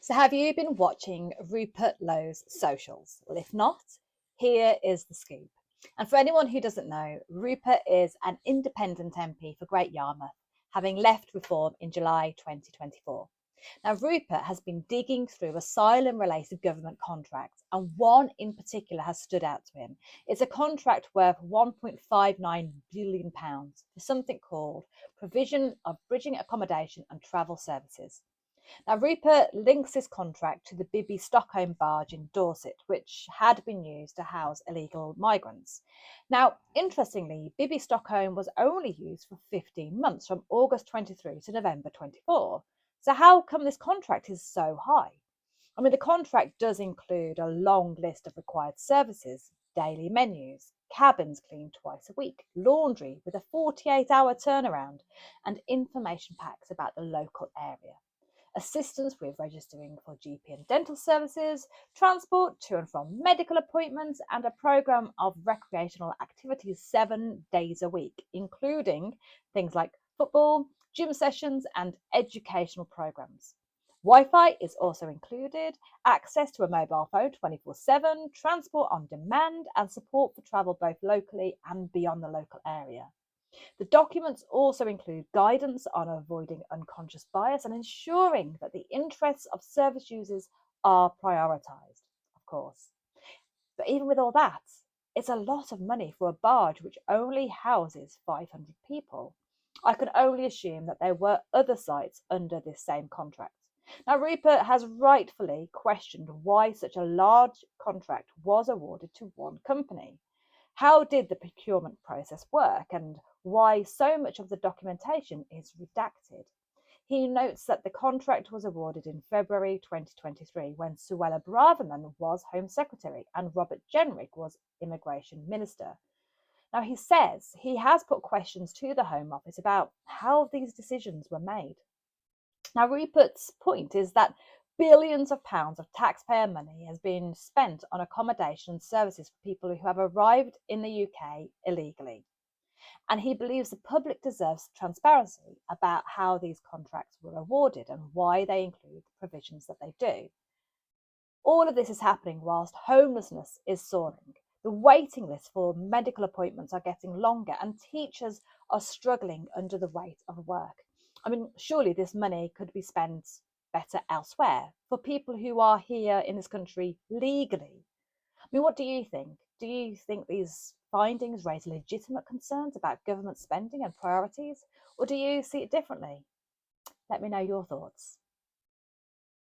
So, have you been watching Rupert Lowe's socials? Well, if not, here is the scoop. And for anyone who doesn't know, Rupert is an independent MP for Great Yarmouth, having left Reform in July 2024. Now, Rupert has been digging through asylum related government contracts, and one in particular has stood out to him. It's a contract worth £1.59 billion for something called Provision of Bridging Accommodation and Travel Services. Now, Rupert links this contract to the Bibby Stockholm barge in Dorset, which had been used to house illegal migrants. Now, interestingly, Bibby Stockholm was only used for 15 months from August 23 to November 24. So, how come this contract is so high? I mean, the contract does include a long list of required services, daily menus, cabins cleaned twice a week, laundry with a 48-hour turnaround, and information packs about the local area, assistance with registering for GP and dental services, transport to and from medical appointments, and a programme of recreational activities 7 days a week, including things like football, gym sessions, and educational programmes. Wi-Fi is also included, access to a mobile phone 24/7, transport on demand, and support for travel both locally and beyond the local area. The documents also include guidance on avoiding unconscious bias and ensuring that the interests of service users are prioritised, of course. But even with all that, it's a lot of money for a barge which only houses 500 people. I can only assume that there were other sites under this same contract. Now, Rupert has rightfully questioned why such a large contract was awarded to one company. How did the procurement process work and why so much of the documentation is redacted? He notes that the contract was awarded in February 2023 when Suella Braverman was Home Secretary and Robert Jenrick was Immigration Minister. Now, he says he has put questions to the Home Office about how these decisions were made. Now, Rupert's point is that billions of pounds of taxpayer money has been spent on accommodation and services for people who have arrived in the UK illegally. And he believes the public deserves transparency about how these contracts were awarded and why they include the provisions that they do. All of this is happening whilst homelessness is soaring. The waiting lists for medical appointments are getting longer, and teachers are struggling under the weight of work. I mean, surely this money could be spent better elsewhere for people who are here in this country legally. I mean, what do you think? Do you think these findings raise legitimate concerns about government spending and priorities, or do you see it differently? Let me know your thoughts.